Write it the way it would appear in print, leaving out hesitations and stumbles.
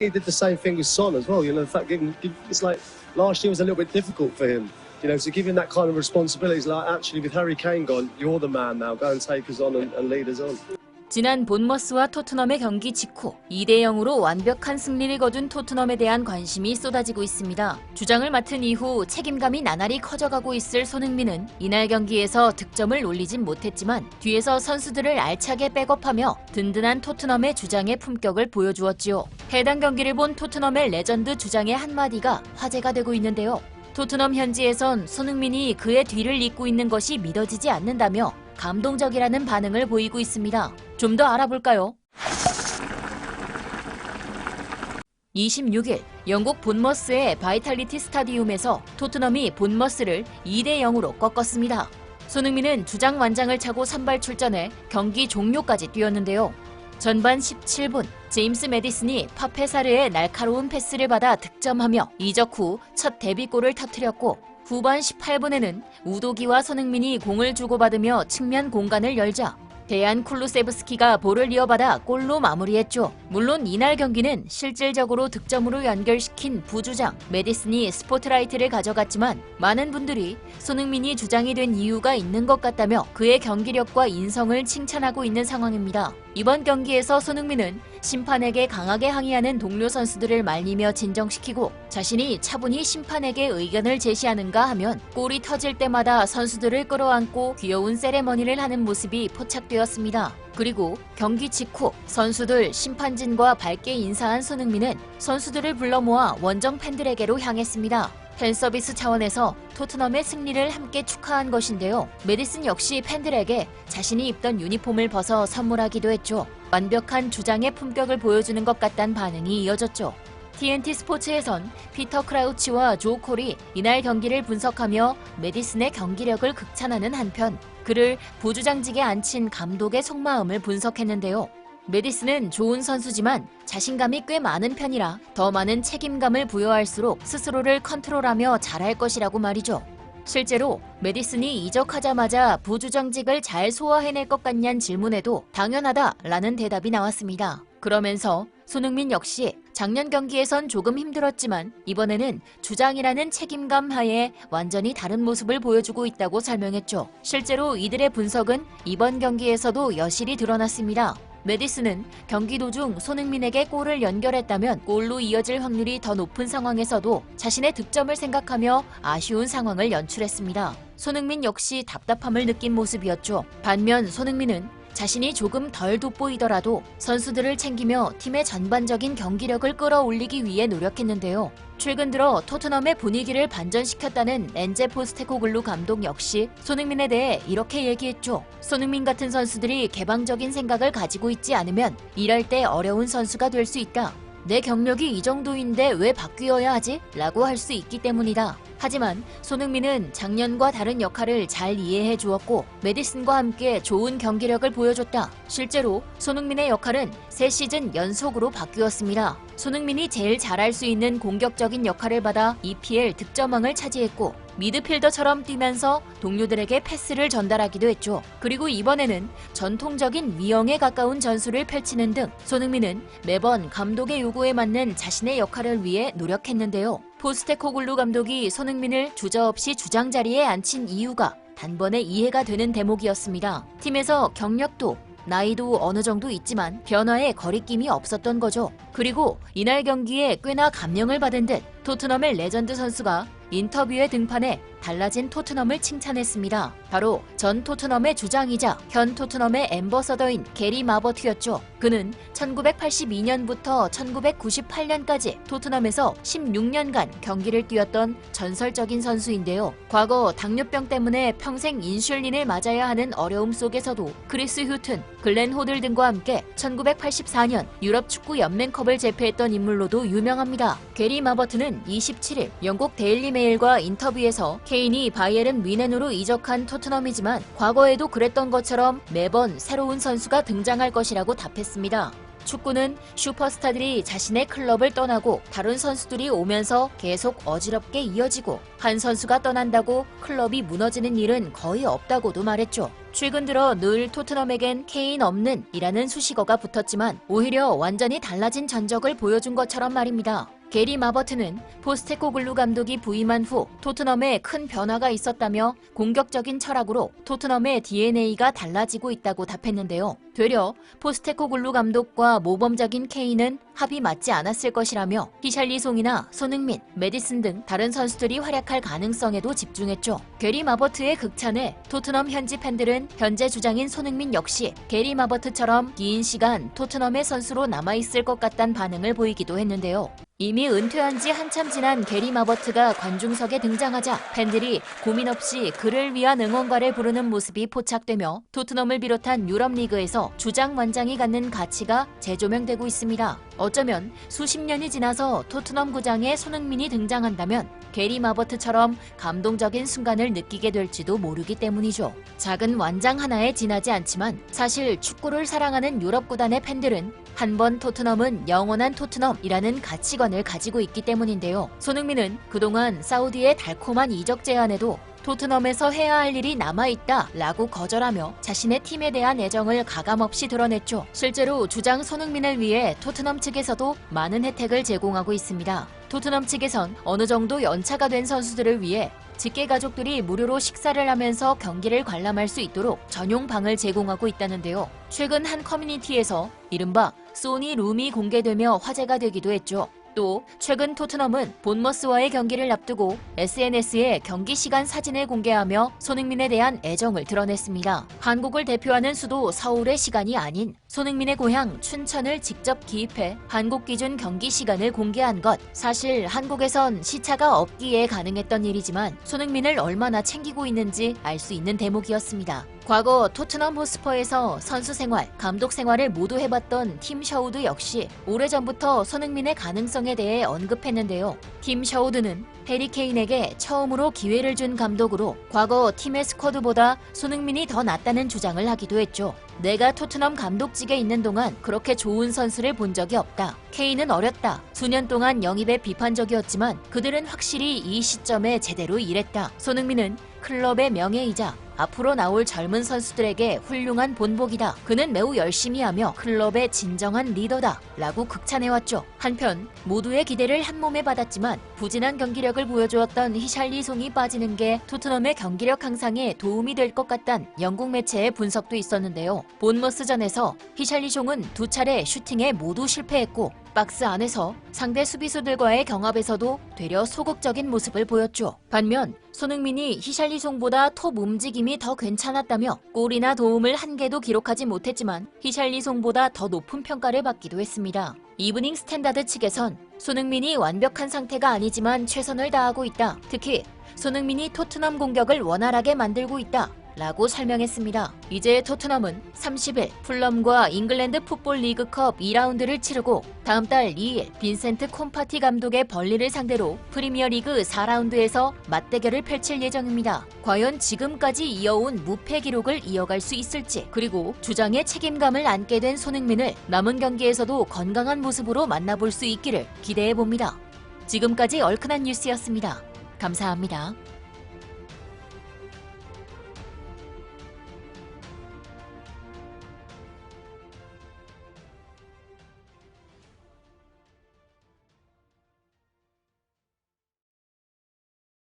He did the same thing with Son as well. In fact, it's like last year was a little bit difficult for him. So give him that kind of responsibility. Like, actually, with Harry Kane gone, you're the man now. Go and take us on and lead us on. 지난 본머스와 토트넘의 경기 직후 2대0으로 완벽한 승리를 거둔 토트넘에 대한 관심이 쏟아지고 있습니다. 주장을 맡은 이후 책임감이 나날이 커져가고 있을 손흥민은 이날 경기에서 득점을 올리진 못했지만 뒤에서 선수들을 알차게 백업하며 든든한 토트넘의 주장의 품격을 보여주었지요. 해당 경기를 본 토트넘의 레전드 주장의 한마디가 화제가 되고 있는데요. 토트넘 현지에선 손흥민이 그의 뒤를 잇고 있는 것이 믿어지지 않는다며 감동적이라는 반응을 보이고 있습니다. 좀 더 알아볼까요? 26일 영국 본머스의 바이탈리티 스타디움에서 토트넘이 본머스를 2대0으로 꺾었습니다. 손흥민은 주장 완장을 차고 선발 출전해 경기 종료까지 뛰었는데요. 전반 17분 제임스 매디슨이 파페사르의 날카로운 패스를 받아 득점하며 이적 후 첫 데뷔골을 터뜨렸고 후반 18분에는 우도기와 손흥민이 공을 주고받으며 측면 공간을 열자 데얀 쿨루세브스키가 볼을 이어받아 골로 마무리했죠. 물론 이날 경기는 실질적으로 득점으로 연결시킨 부주장 매디슨이 스포트라이트를 가져갔지만 많은 분들이 손흥민이 주장이 된 이유가 있는 것 같다며 그의 경기력과 인성을 칭찬하고 있는 상황입니다. 이번 경기에서 손흥민은 심판에게 강하게 항의하는 동료 선수들을 말리며 진정시키고 자신이 차분히 심판에게 의견을 제시하는가 하면 골이 터질 때마다 선수들을 끌어안고 귀여운 세레머니를 하는 모습이 포착되었습니다. 그리고 경기 직후 선수들 심판진과 밝게 인사한 손흥민은 선수들을 불러 모아 원정 팬들에게로 향했습니다. 팬서비스 차원에서 토트넘의 승리를 함께 축하한 것인데요. 매디슨 역시 팬들에게 자신이 입던 유니폼을 벗어 선물하기도 했죠. 완벽한 주장의 품격을 보여주는 것 같다는 반응이 이어졌죠. TNT 스포츠에선 피터 크라우치와 조 콜이 이날 경기를 분석하며 매디슨의 경기력을 극찬하는 한편 그를 부주장직에 앉힌 감독의 속마음을 분석했는데요. 매디슨은 좋은 선수지만 자신감이 꽤 많은 편이라 더 많은 책임감을 부여할수록 스스로를 컨트롤하며 잘할 것이라고 말이죠. 실제로 매디슨이 이적하자마자 부주장직을 잘 소화해낼 것 같냐는 질문에도 당연하다라는 대답이 나왔습니다. 그러면서 손흥민 역시 작년 경기에선 조금 힘들었지만 이번에는 주장이라는 책임감 하에 완전히 다른 모습을 보여주고 있다고 설명했죠. 실제로 이들의 분석은 이번 경기에서도 여실히 드러났습니다. 매디슨은 경기 도중 손흥민에게 골을 연결했다면 골로 이어질 확률이 더 높은 상황에서도 자신의 득점을 생각하며 아쉬운 상황을 연출했습니다. 손흥민 역시 답답함을 느낀 모습이었죠. 반면 손흥민은 자신이 조금 덜 돋보이더라도 선수들을 챙기며 팀의 전반적인 경기력을 끌어올리기 위해 노력했는데요. 최근 들어 토트넘의 분위기를 반전시켰다는 엔제 포스테코글루 감독 역시 손흥민에 대해 이렇게 얘기했죠. 손흥민 같은 선수들이 개방적인 생각을 가지고 있지 않으면 일할 때 어려운 선수가 될 수 있다. 내 경력이 이 정도인데 왜 바뀌어야 하지? 라고 할 수 있기 때문이다. 하지만 손흥민은 작년과 다른 역할을 잘 이해해 주었고 매디슨과 함께 좋은 경기력을 보여줬다. 실제로 손흥민의 역할은 3시즌 연속으로 바뀌었습니다. 손흥민이 제일 잘할 수 있는 공격적인 역할을 받아 EPL 득점왕을 차지했고 미드필더처럼 뛰면서 동료들에게 패스를 전달하기도 했죠. 그리고 이번에는 전통적인 위형에 가까운 전술을 펼치는 등 손흥민은 매번 감독의 요구에 맞는 자신의 역할을 위해 노력했는데요. 포스테코글루 감독이 손흥민을 주저없이 주장 자리에 앉힌 이유가 단번에 이해가 되는 대목이었습니다. 팀에서 경력도 나이도 어느 정도 있지만 변화에 거리낌이 없었던 거죠. 그리고 이날 경기에 꽤나 감명을 받은 듯 토트넘의 레전드 선수가 인터뷰에 등판해 달라진 토트넘을 칭찬했습니다. 바로 전 토트넘의 주장이자 현 토트넘의 앰버서더인 게리 마버트였죠. 그는 1982년부터 1998년까지 토트넘에서 16년간 경기를 뛰었던 전설적인 선수인데요. 과거 당뇨병 때문에 평생 인슐린을 맞아야 하는 어려움 속에서도 크리스 휴튼, 글렌 호들 등과 함께 1984년 유럽 축구 연맹컵을 제패했던 인물로도 유명합니다. 게리 마버트는 27일 영국 데일리 메일과 인터뷰에서 케인이 바이에른 뮌헨으로 이적한 토트넘이지만 과거에도 그랬던 것처럼 매번 새로운 선수가 등장할 것이라고 답했습니다. 축구는 슈퍼스타들이 자신의 클럽을 떠나고 다른 선수들이 오면서 계속 어지럽게 이어지고 한 선수가 떠난다고 클럽이 무너지는 일은 거의 없다고도 말했죠. 최근 들어 늘 토트넘에겐 케인 없는 이라는 수식어가 붙었지만 오히려 완전히 달라진 전적을 보여준 것처럼 말입니다. 게리 마버트는 포스테코글루 감독이 부임한 후 토트넘에 큰 변화가 있었다며 공격적인 철학으로 토트넘의 DNA가 달라지고 있다고 답했는데요. 되려 포스테코글루 감독과 모범적인 케인은 합이 맞지 않았을 것이라며 히샬리송이나 손흥민, 메디슨 등 다른 선수들이 활약할 가능성에도 집중했죠. 게리 마버트의 극찬에 토트넘 현지 팬들은 현재 주장인 손흥민 역시 게리 마버트처럼 긴 시간 토트넘의 선수로 남아있을 것 같다는 반응을 보이기도 했는데요. 이미 은퇴한 지 한참 지난 게리 마버트가 관중석에 등장하자 팬들이 고민 없이 그를 위한 응원가를 부르는 모습이 포착되며 토트넘을 비롯한 유럽 리그에서 주장 완장이 갖는 가치가 재조명되고 있습니다. 어쩌면 수십 년이 지나서 토트넘 구장에 손흥민이 등장한다면 게리 마버트처럼 감동적인 순간을 느끼게 될지도 모르기 때문이죠. 작은 완장 하나에 지나지 않지만 사실 축구를 사랑하는 유럽 구단의 팬들은 한 번 토트넘은 영원한 토트넘이라는 가치관을 가지고 있기 때문인데요. 손흥민은 그동안 사우디의 달콤한 이적 제안에도 토트넘에서 해야 할 일이 남아있다 라고 거절하며 자신의 팀에 대한 애정을 가감없이 드러냈죠. 실제로 주장 손흥민을 위해 토트넘 측에서도 많은 혜택을 제공하고 있습니다. 토트넘 측에선 어느 정도 연차가 된 선수들을 위해 직계 가족들이 무료로 식사를 하면서 경기를 관람할 수 있도록 전용 방을 제공하고 있다는데요. 최근 한 커뮤니티에서 이른바 소니 룸이 공개되며 화제가 되기도 했죠. 또 최근 토트넘은 본머스와의 경기를 앞두고 SNS에 경기 시간 사진을 공개하며 손흥민에 대한 애정을 드러냈습니다. 한국을 대표하는 수도 서울의 시간이 아닌 손흥민의 고향 춘천을 직접 기입해 한국 기준 경기 시간을 공개한 것. 사실 한국에선 시차가 없기에 가능했던 일이지만 손흥민을 얼마나 챙기고 있는지 알 수 있는 대목이었습니다. 과거 토트넘 호스퍼에서 선수 생활, 감독 생활을 모두 해봤던 팀 셔우드 역시 오래전부터 손흥민의 가능성에 대해 언급했는데요. 팀 셔우드는 해리 케인에게 처음으로 기회를 준 감독으로 과거 팀의 스쿼드보다 손흥민이 더 낫다는 주장을 하기도 했죠. 내가 토트넘 감독직에 있는 동안 그렇게 좋은 선수를 본 적이 없다. 케인은 어렸다. 수년 동안 영입에 비판적이었지만 그들은 확실히 이 시점에 제대로 일했다. 손흥민은 클럽의 명예이자 앞으로 나올 젊은 선수들에게 훌륭한 본보기다. 그는 매우 열심히 하며 클럽의 진정한 리더다 라고 극찬해왔죠. 한편 모두의 기대를 한몸에 받았지만 부진한 경기력을 보여주었던 히샬리송이 빠지는 게 토트넘의 경기력 향상에 도움이 될 것 같단 영국 매체의 분석도 있었는데요. 본머스전에서 히샬리송은 2차례 슈팅에 모두 실패했고 박스 안에서 상대 수비수들과의 경합에서도 되려 소극적인 모습을 보였죠. 반면 손흥민이 히샬리송보다 톱 움직임이 더 괜찮았다며 골이나 도움을 한 개도 기록하지 못했지만 히샬리송보다 더 높은 평가를 받기도 했습니다. 이브닝 스탠다드 측에선 손흥민이 완벽한 상태가 아니지만 최선을 다하고 있다. 특히 손흥민이 토트넘 공격을 원활하게 만들고 있다. 라고 설명했습니다. 이제 토트넘은 30일 풀럼과 잉글랜드 풋볼 리그컵 2라운드를 치르고 다음 달 2일 빈센트 콤파티 감독의 벌리를 상대로 프리미어리그 4라운드에서 맞대결을 펼칠 예정입니다. 과연 지금까지 이어온 무패 기록을 이어갈 수 있을지, 그리고 주장의 책임감을 안게 된 손흥민을 남은 경기에서도 건강한 모습으로 만나볼 수 있기를 기대해봅니다. 지금까지 얼큰한 뉴스였습니다. 감사합니다.